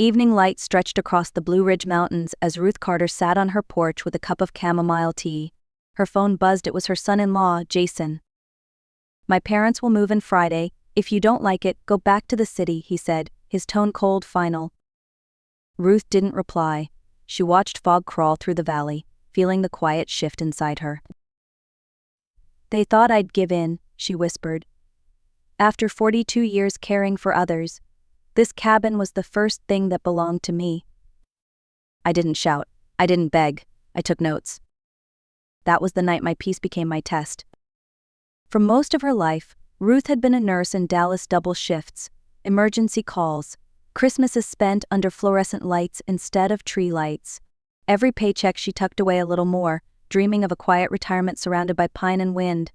Evening light stretched across the Blue Ridge Mountains as Ruth Carter sat on her porch with a cup of chamomile tea. Her phone buzzed. It was her son-in-law, Jason. "My parents will move in Friday. If you don't like it, go back to the city," he said, his tone cold, final. Ruth didn't reply. She watched fog crawl through the valley, feeling the quiet shift inside her. "They thought I'd give in," she whispered. "After 42 years caring for others, this cabin was the first thing that belonged to me." I didn't shout. I didn't beg. I took notes. That was the night my peace became my test. For most of her life, Ruth had been a nurse in Dallas double shifts, emergency calls, Christmases spent under fluorescent lights instead of tree lights. Every paycheck she tucked away a little more, dreaming of a quiet retirement surrounded by pine and wind.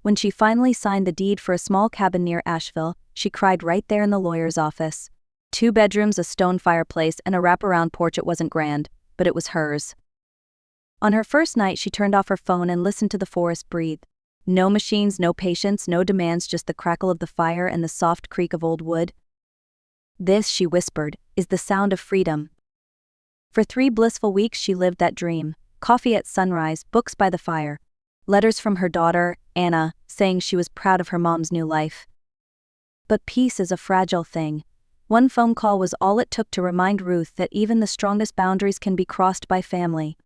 When she finally signed the deed for a small cabin near Asheville, she cried right there in the lawyer's office. 2 bedrooms, a stone fireplace, and a wraparound porch. It wasn't grand, but it was hers. On her first night, she turned off her phone and listened to the forest breathe. No machines, no patience, no demands, just the crackle of the fire and the soft creak of old wood. "This," she whispered, "is the sound of freedom." For 3 blissful weeks she lived that dream. Coffee at sunrise, books by the fire. Letters from her daughter, Anna, saying she was proud of her mom's new life. But peace is a fragile thing. One phone call was all it took to remind Ruth that even the strongest boundaries can be crossed by family.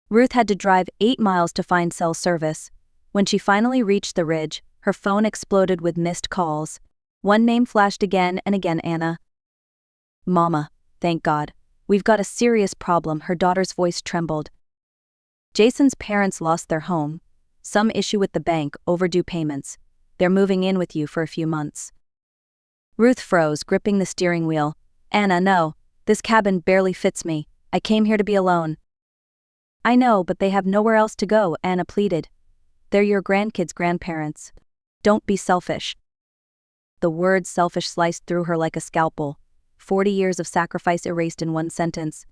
Ruth had to drive 8 miles to find cell service. When she finally reached the ridge, her phone exploded with missed calls. One name flashed again and again: Anna. "Mama, thank God. We've got a serious problem." Her daughter's voice trembled. "Jason's parents lost their home. Some issue with the bank, overdue payments. They're moving in with you for a few months." Ruth froze, gripping the steering wheel. "Anna, no. This cabin barely fits me. I came here to be alone." "I know, but they have nowhere else to go," Anna pleaded. "They're your grandkids' grandparents. Don't be selfish." The word selfish sliced through her like a scalpel. 40 years of sacrifice erased in one sentence.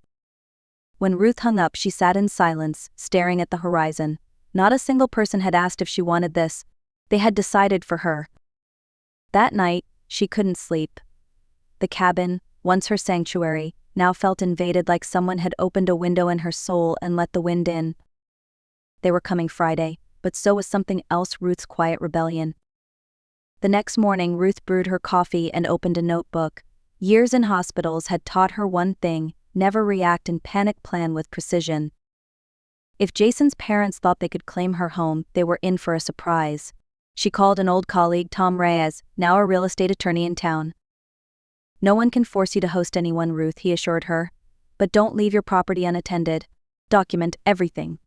When Ruth hung up, she sat in silence, staring at the horizon. Not a single person had asked if she wanted this. They had decided for her. That night, she couldn't sleep. The cabin, once her sanctuary, now felt invaded, like someone had opened a window in her soul and let the wind in. They were coming Friday, but so was something else: Ruth's quiet rebellion. The next morning, Ruth brewed her coffee and opened a notebook. Years in hospitals had taught her one thing: never react and panic, plan with precision. If Jason's parents thought they could claim her home, they were in for a surprise. She called an old colleague, Tom Reyes, now a real estate attorney in town. "No one can force you to host anyone, Ruth," he assured her. "But don't leave your property unattended. Document everything."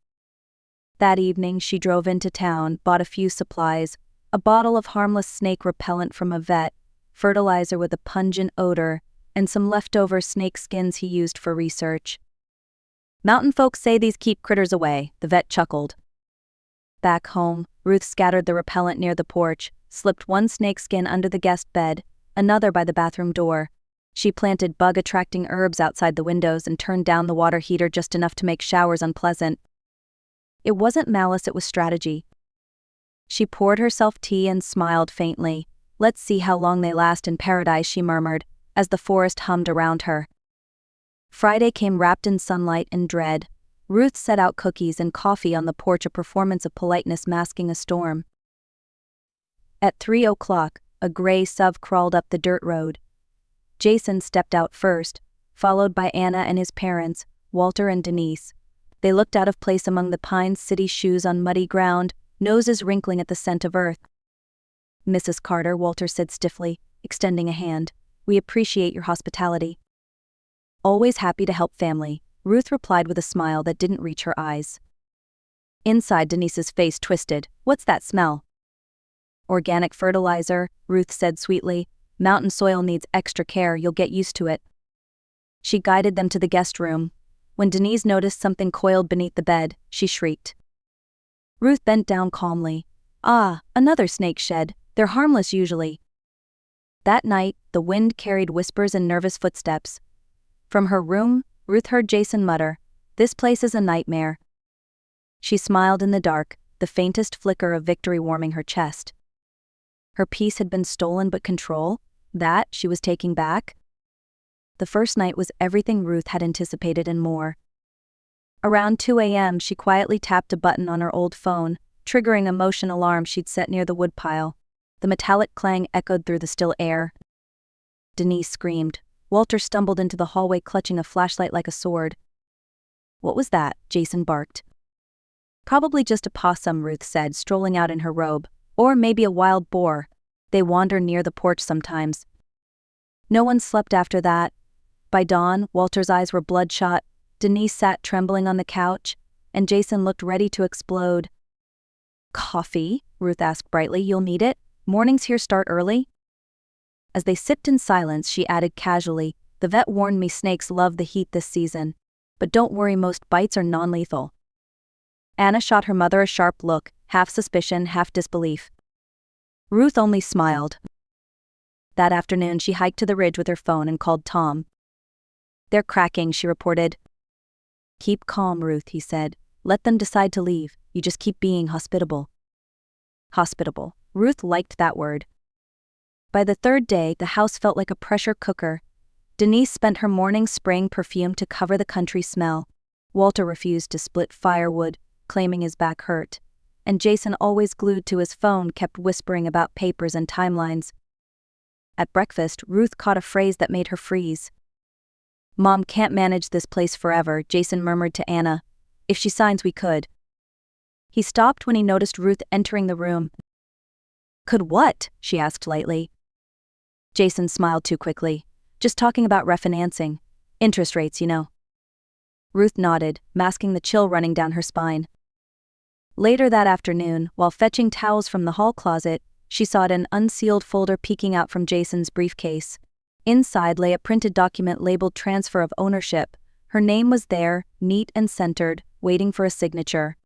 That evening, she drove into town, bought a few supplies: a bottle of harmless snake repellent from a vet, fertilizer with a pungent odor, and some leftover snake skins he used for research. "Mountain folks say these keep critters away," the vet chuckled. Back home, Ruth scattered the repellent near the porch, slipped one snake skin under the guest bed, another by the bathroom door. She planted bug-attracting herbs outside the windows and turned down the water heater just enough to make showers unpleasant. It wasn't malice, it was strategy. She poured herself tea and smiled faintly. "Let's see how long they last in paradise," she murmured, as the forest hummed around her. Friday came wrapped in sunlight and dread. Ruth set out cookies and coffee on the porch, a performance of politeness masking a storm. At 3 o'clock, a gray SUV crawled up the dirt road. Jason stepped out first, followed by Anna and his parents, Walter and Denise. They looked out of place among the pines, city shoes on muddy ground, noses wrinkling at the scent of earth. "Mrs. Carter," Walter said stiffly, extending a hand, "we appreciate your hospitality." "Always happy to help family," Ruth replied with a smile that didn't reach her eyes. Inside, Denise's face twisted. "What's that smell?" "Organic fertilizer," Ruth said sweetly. "Mountain soil needs extra care, you'll get used to it." She guided them to the guest room. When Denise noticed something coiled beneath the bed, she shrieked. Ruth bent down calmly. "Ah, another snake shed. They're harmless usually." That night, the wind carried whispers and nervous footsteps. From her room, Ruth heard Jason mutter, "This place is a nightmare." She smiled in the dark, the faintest flicker of victory warming her chest. Her peace had been stolen, but control, that she was taking back. The first night was everything Ruth had anticipated and more. Around 2 a.m., she quietly tapped a button on her old phone, triggering a motion alarm she'd set near the woodpile. The metallic clang echoed through the still air. Denise screamed. Walter stumbled into the hallway clutching a flashlight like a sword. "What was that?" Jason barked. "Probably just a possum," Ruth said, strolling out in her robe. "Or maybe a wild boar. They wander near the porch sometimes." No one slept after that. By dawn, Walter's eyes were bloodshot, Denise sat trembling on the couch, and Jason looked ready to explode. "Coffee?" Ruth asked brightly. "You'll need it? Mornings here start early?" As they sipped in silence, she added casually, "The vet warned me snakes love the heat this season. But don't worry, most bites are non-lethal." Anna shot her mother a sharp look, half suspicion, half disbelief. Ruth only smiled. That afternoon, she hiked to the ridge with her phone and called Tom. "They're cracking," she reported. "Keep calm, Ruth," he said. "Let them decide to leave. You just keep being hospitable." Hospitable. Ruth liked that word. By the third day, the house felt like a pressure cooker. Denise spent her morning spraying perfume to cover the country smell. Walter refused to split firewood, claiming his back hurt. And Jason, always glued to his phone, kept whispering about papers and timelines. At breakfast, Ruth caught a phrase that made her freeze. "Mom can't manage this place forever," Jason murmured to Anna. "If she signs, we could." He stopped when he noticed Ruth entering the room. "Could what?" she asked lightly. Jason smiled too quickly. "Just talking about refinancing. Interest rates, you know." Ruth nodded, masking the chill running down her spine. Later that afternoon, while fetching towels from the hall closet, she saw an unsealed folder peeking out from Jason's briefcase. Inside lay a printed document labeled Transfer of Ownership. Her name was there, neat and centered, waiting for a signature.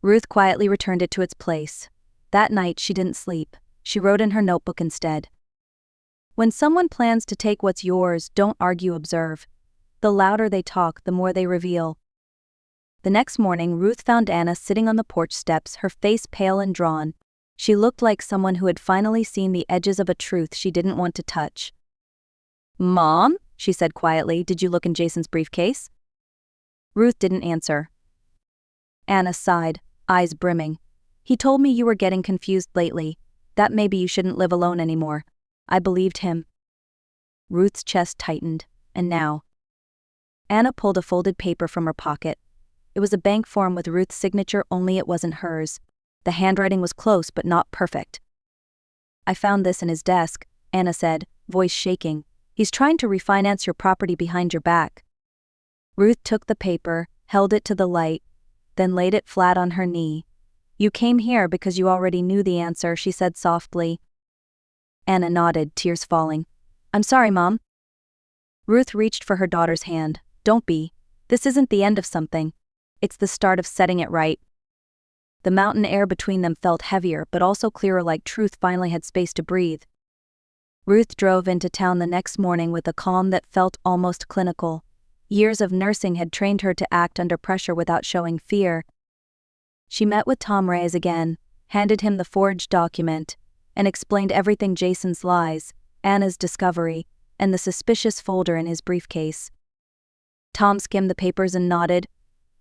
Ruth quietly returned it to its place. That night she didn't sleep. She wrote in her notebook instead. "When someone plans to take what's yours, don't argue, observe. The louder they talk, the more they reveal." The next morning, Ruth found Anna sitting on the porch steps, her face pale and drawn. She looked like someone who had finally seen the edges of a truth she didn't want to touch. "Mom?" she said quietly. "Did you look in Jason's briefcase?" Ruth didn't answer. Anna sighed, eyes brimming. "He told me you were getting confused lately, that maybe you shouldn't live alone anymore. I believed him." Ruth's chest tightened. And now? Anna pulled a folded paper from her pocket. It was a bank form with Ruth's signature, only it wasn't hers. The handwriting was close but not perfect. "I found this in his desk," Anna said, voice shaking. "He's trying to refinance your property behind your back." Ruth took the paper, held it to the light, then laid it flat on her knee. "You came here because you already knew the answer," she said softly. Anna nodded, tears falling. "I'm sorry, Mom." Ruth reached for her daughter's hand. "Don't be. This isn't the end of something. It's the start of setting it right." The mountain air between them felt heavier but also clearer, like truth finally had space to breathe. Ruth drove into town the next morning with a calm that felt almost clinical. Years of nursing had trained her to act under pressure without showing fear. She met with Tom Reyes again, handed him the forged document, and explained everything: Jason's lies, Anna's discovery, and the suspicious folder in his briefcase. Tom skimmed the papers and nodded.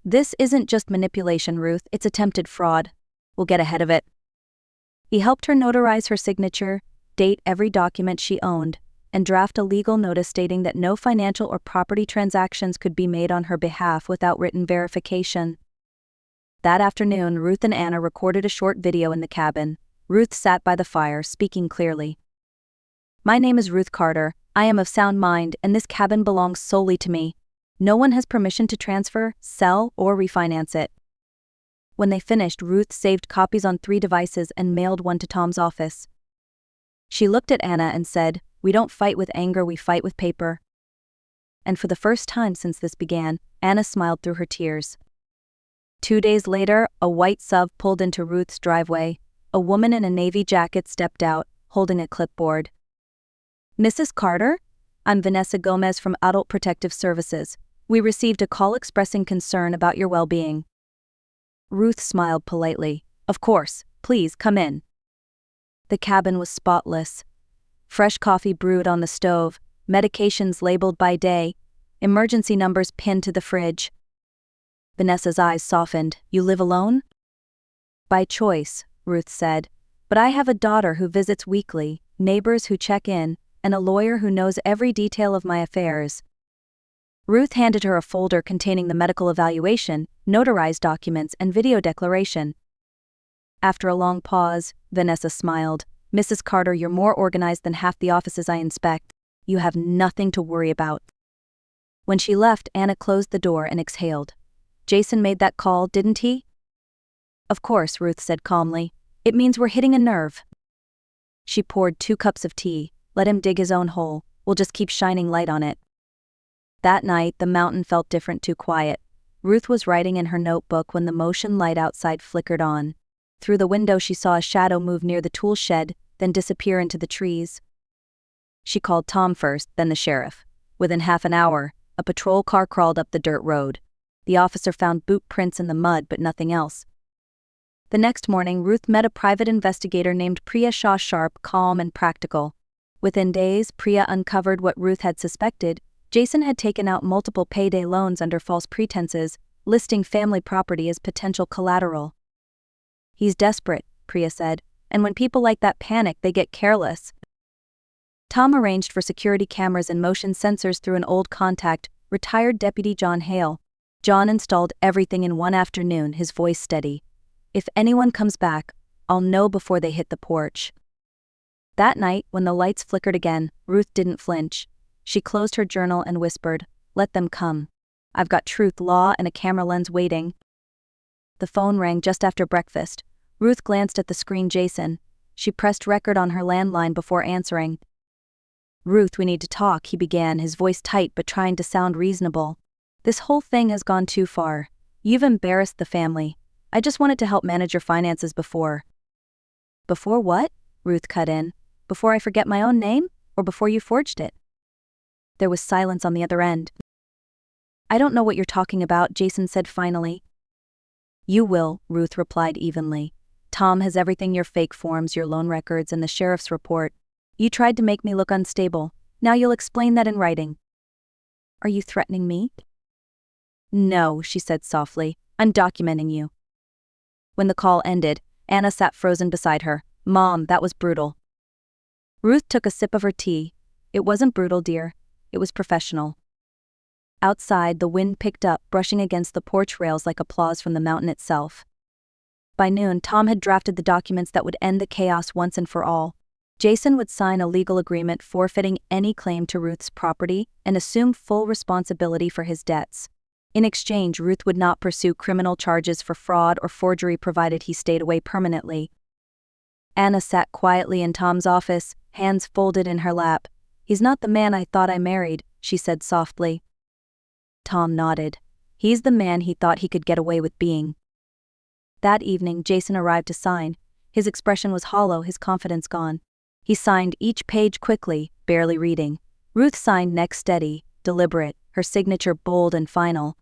"This isn't just manipulation, Ruth, it's attempted fraud. We'll get ahead of it." He helped her notarize her signature, date every document she owned, and draft a legal notice stating that no financial or property transactions could be made on her behalf without written verification. That afternoon, Ruth and Anna recorded a short video in the cabin. Ruth sat by the fire, speaking clearly. "My name is Ruth Carter. I am of sound mind, and this cabin belongs solely to me. No one has permission to transfer, sell, or refinance it." When they finished, Ruth saved copies on 3 devices and mailed one to Tom's office. She looked at Anna and said, "We don't fight with anger, we fight with paper." And for the first time since this began, Anna smiled through her tears. 2 days later, a white SUV pulled into Ruth's driveway. A woman in a navy jacket stepped out, holding a clipboard. "Mrs. Carter? I'm Vanessa Gomez from Adult Protective Services. We received a call expressing concern about your well-being." Ruth smiled politely. "Of course, please come in." The cabin was spotless. Fresh coffee brewed on the stove, medications labeled by day, emergency numbers pinned to the fridge. Vanessa's eyes softened. You live alone? By choice, Ruth said. But I have a daughter who visits weekly, neighbors who check in, and a lawyer who knows every detail of my affairs. Ruth handed her a folder containing the medical evaluation, notarized documents, and video declaration. After a long pause, Vanessa smiled. Mrs. Carter, you're more organized than half the offices I inspect. You have nothing to worry about. When she left, Anna closed the door and exhaled. Jason made that call, didn't he? Of course, Ruth said calmly. It means we're hitting a nerve. She poured 2 cups of tea. Let him dig his own hole. We'll just keep shining light on it. That night, the mountain felt different, too quiet. Ruth was writing in her notebook when the motion light outside flickered on. Through the window, she saw a shadow move near the tool shed, then disappear into the trees. She called Tom first, then the sheriff. Within half an hour, a patrol car crawled up the dirt road. The officer found boot prints in the mud, but nothing else. The next morning, Ruth met a private investigator named Priya Shah Sharp, calm and practical. Within days, Priya uncovered what Ruth had suspected. Jason had taken out multiple payday loans under false pretenses, listing family property as potential collateral. He's desperate, Priya said, and when people like that panic, they get careless. Tom arranged for security cameras and motion sensors through an old contact, retired Deputy John Hale. John installed everything in one afternoon, his voice steady. If anyone comes back, I'll know before they hit the porch. That night, when the lights flickered again, Ruth didn't flinch. She closed her journal and whispered, "Let them come. I've got truth, law, and a camera lens waiting." The phone rang just after breakfast. Ruth glanced at the screen. Jason. She pressed record on her landline before answering. "Ruth, we need to talk," he began, his voice tight but trying to sound reasonable. "This whole thing has gone too far. You've embarrassed the family. I just wanted to help manage your finances before." "Before what?" Ruth cut in. "Before I forget my own name? Or before you forged it?" There was silence on the other end. "I don't know what you're talking about," Jason said finally. "You will," Ruth replied evenly. "Tom has everything, your fake forms, your loan records, and the sheriff's report. You tried to make me look unstable. Now you'll explain that in writing." "Are you threatening me?" "No," she said softly. "I'm documenting you." When the call ended, Anna sat frozen beside her. "Mom, that was brutal." Ruth took a sip of her tea. "It wasn't brutal, dear. It was professional." Outside, the wind picked up, brushing against the porch rails like applause from the mountain itself. By noon, Tom had drafted the documents that would end the chaos once and for all. Jason would sign a legal agreement forfeiting any claim to Ruth's property and assume full responsibility for his debts. In exchange, Ruth would not pursue criminal charges for fraud or forgery provided he stayed away permanently. Anna sat quietly in Tom's office, hands folded in her lap. "He's not the man I thought I married," she said softly. Tom nodded. "He's the man he thought he could get away with being." That evening, Jason arrived to sign. His expression was hollow, his confidence gone. He signed each page quickly, barely reading. Ruth signed next, steady, deliberate, her signature bold and final.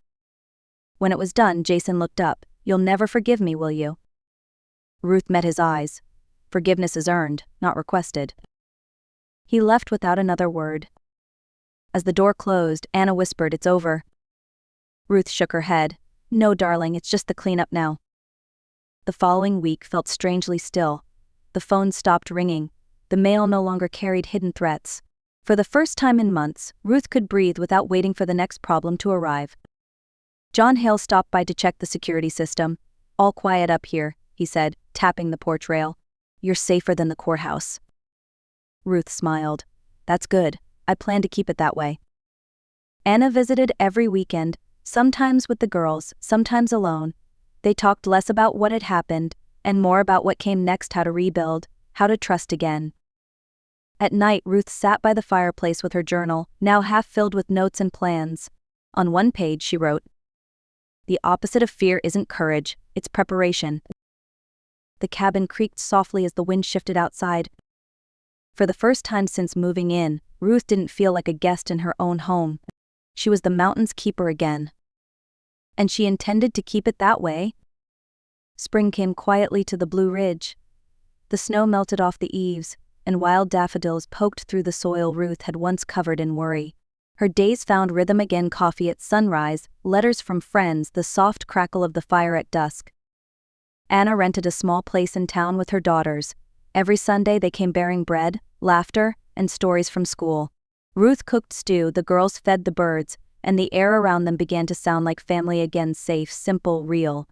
When it was done, Jason looked up. "You'll never forgive me, will you?" Ruth met his eyes. "Forgiveness is earned, not requested." He left without another word. As the door closed, Anna whispered, "It's over." Ruth shook her head. "No, darling, it's just the cleanup now." The following week felt strangely still. The phone stopped ringing. The mail no longer carried hidden threats. For the first time in months, Ruth could breathe without waiting for the next problem to arrive. John Hale stopped by to check the security system. "All quiet up here," he said, tapping the porch rail. "You're safer than the courthouse." Ruth smiled. "That's good. I plan to keep it that way." Anna visited every weekend, sometimes with the girls, sometimes alone. They talked less about what had happened, and more about what came next, how to rebuild, how to trust again. At night, Ruth sat by the fireplace with her journal, now half filled with notes and plans. On one page, she wrote, "The opposite of fear isn't courage, it's preparation." The cabin creaked softly as the wind shifted outside. For the first time since moving in, Ruth didn't feel like a guest in her own home. She was the mountain's keeper again. And she intended to keep it that way. Spring came quietly to the Blue Ridge. The snow melted off the eaves. and wild daffodils poked through the soil Ruth had once covered in worry. Her days found rhythm again: coffee at sunrise, letters from friends, the soft crackle of the fire at dusk. Anna rented a small place in town with her daughters. Every Sunday they came bearing bread, laughter, and stories from school. Ruth cooked stew, the girls fed the birds, and the air around them began to sound like family again: safe, simple, real.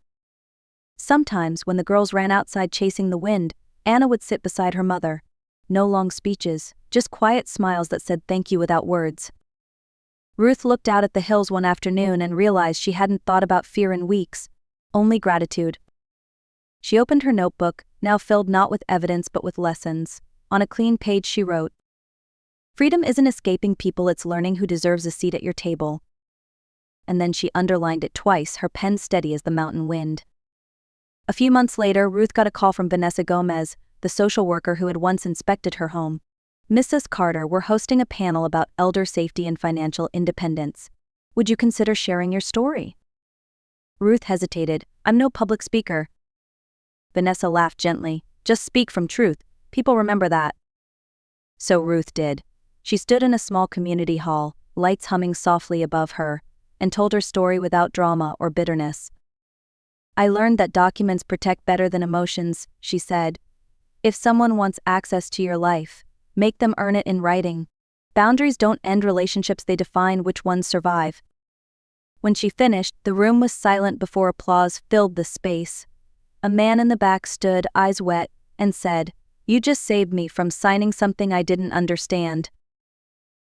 Sometimes, when the girls ran outside chasing the wind, Anna would sit beside her mother. No long speeches, just quiet smiles that said thank you without words. Ruth looked out at the hills one afternoon and realized she hadn't thought about fear in weeks, only gratitude. She opened her notebook, now filled not with evidence but with lessons. On a clean page she wrote, "Freedom isn't escaping people, it's learning who deserves a seat at your table." And then she underlined it twice, her pen steady as the mountain wind. A few months later, Ruth got a call from Vanessa Gomez, the social worker who had once inspected her home. "Mrs. Carter, we're hosting a panel about elder safety and financial independence. Would you consider sharing your story?" Ruth hesitated. "I'm no public speaker." Vanessa laughed gently. "Just speak from truth. People remember that." So Ruth did. She stood in a small community hall, lights humming softly above her, and told her story without drama or bitterness. "I learned that documents protect better than emotions," she said. "If someone wants access to your life, make them earn it in writing. Boundaries don't end relationships, they define which ones survive." When she finished, the room was silent before applause filled the space. A man in the back stood, eyes wet, and said, "You just saved me from signing something I didn't understand."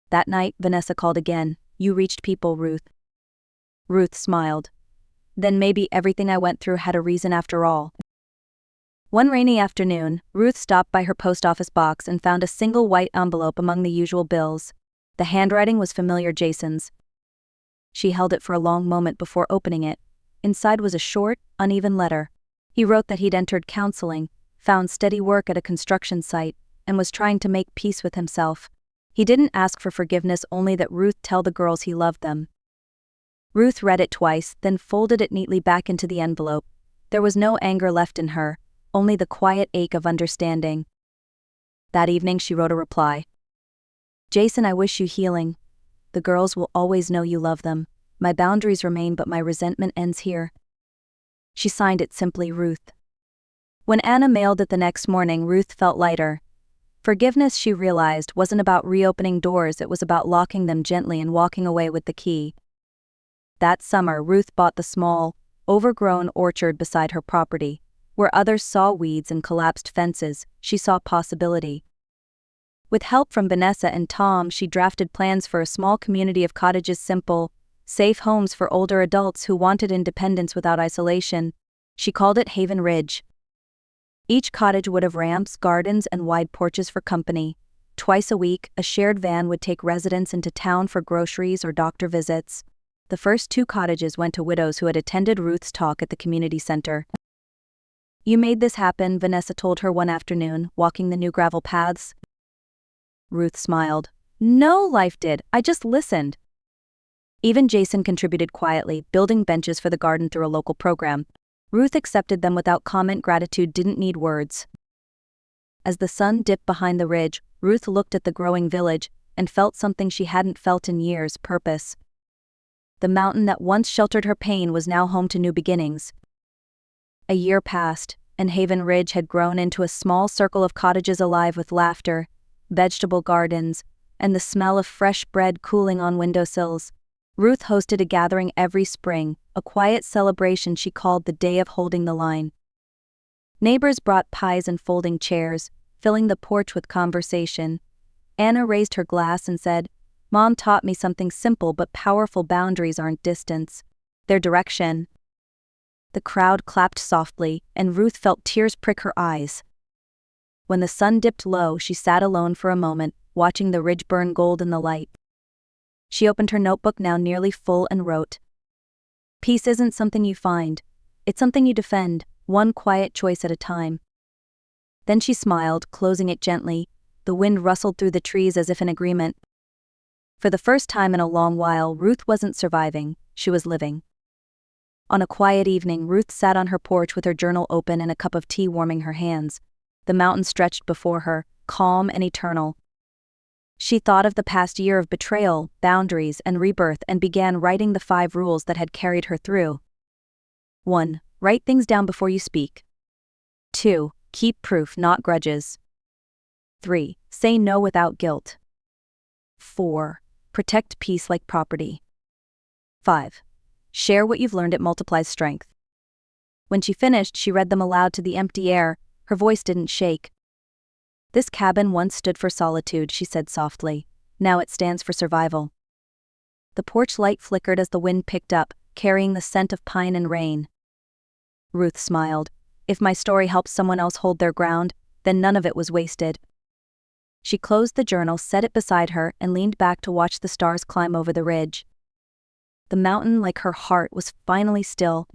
That night, Vanessa called again. "You reached people, Ruth." Ruth smiled. Then maybe everything I went through had a reason after all. One rainy afternoon, Ruth stopped by her post office box and found a single white envelope among the usual bills. The handwriting was familiar: Jason's. She held it for a long moment before opening it. Inside was a short, uneven letter. He wrote that he'd entered counseling, found steady work at a construction site, and was trying to make peace with himself. He didn't ask for forgiveness, only that Ruth tell the girls he loved them. Ruth read it twice, then folded it neatly back into the envelope. There was no anger left in her, only the quiet ache of understanding. That evening she wrote a reply. "Jason, I wish you healing. The girls will always know you love them. My boundaries remain, but my resentment ends here." She signed it simply, Ruth. When Anna mailed it the next morning, Ruth felt lighter. Forgiveness, she realized, wasn't about reopening doors, it was about locking them gently and walking away with the key. That summer, Ruth bought the small, overgrown orchard beside her property. Where others saw weeds and collapsed fences, she saw possibility. With help from Vanessa and Tom, she drafted plans for a small community of cottages, simple, safe homes for older adults who wanted independence without isolation. She called it Haven Ridge. Each cottage would have ramps, gardens, and wide porches for company. Twice a week, a shared van would take residents into town for groceries or doctor visits. The first 2 cottages went to widows who had attended Ruth's talk at the community center. "You made this happen," Vanessa told her one afternoon, walking the new gravel paths. Ruth smiled. "No, life did. I just listened." Even Jason contributed quietly, building benches for the garden through a local program. Ruth accepted them without comment. Gratitude didn't need words. As the sun dipped behind the ridge, Ruth looked at the growing village and felt something she hadn't felt in years: purpose. The mountain that once sheltered her pain was now home to new beginnings. A year passed, and Haven Ridge had grown into a small circle of cottages alive with laughter, vegetable gardens, and the smell of fresh bread cooling on windowsills. Ruth hosted a gathering every spring, a quiet celebration she called the Day of Holding the Line. Neighbors brought pies and folding chairs, filling the porch with conversation. Anna raised her glass and said, "Mom taught me something simple but powerful: boundaries aren't distance, they're direction." The crowd clapped softly, and Ruth felt tears prick her eyes. When the sun dipped low, she sat alone for a moment, watching the ridge burn gold in the light. She opened her notebook, now nearly full, and wrote, "Peace isn't something you find, it's something you defend, one quiet choice at a time." Then she smiled, closing it gently. The wind rustled through the trees as if in agreement. For the first time in a long while, Ruth wasn't surviving, she was living. On a quiet evening, Ruth sat on her porch with her journal open and a cup of tea warming her hands. The mountain stretched before her, calm and eternal. She thought of the past year of betrayal, boundaries, and rebirth and began writing the 5 rules that had carried her through. 1. Write things down before you speak. 2. Keep proof, not grudges. 3. Say no without guilt. 4. Protect peace like property. 5. Share what you've learned, it multiplies strength. When she finished, she read them aloud to the empty air. Her voice didn't shake. This cabin once stood for solitude, she said softly. Now it stands for survival. The porch light flickered as the wind picked up, carrying the scent of pine and rain. Ruth smiled. If my story helps someone else hold their ground, then none of it was wasted. She closed the journal, set it beside her, and leaned back to watch the stars climb over the ridge. The mountain, like her heart, was finally still,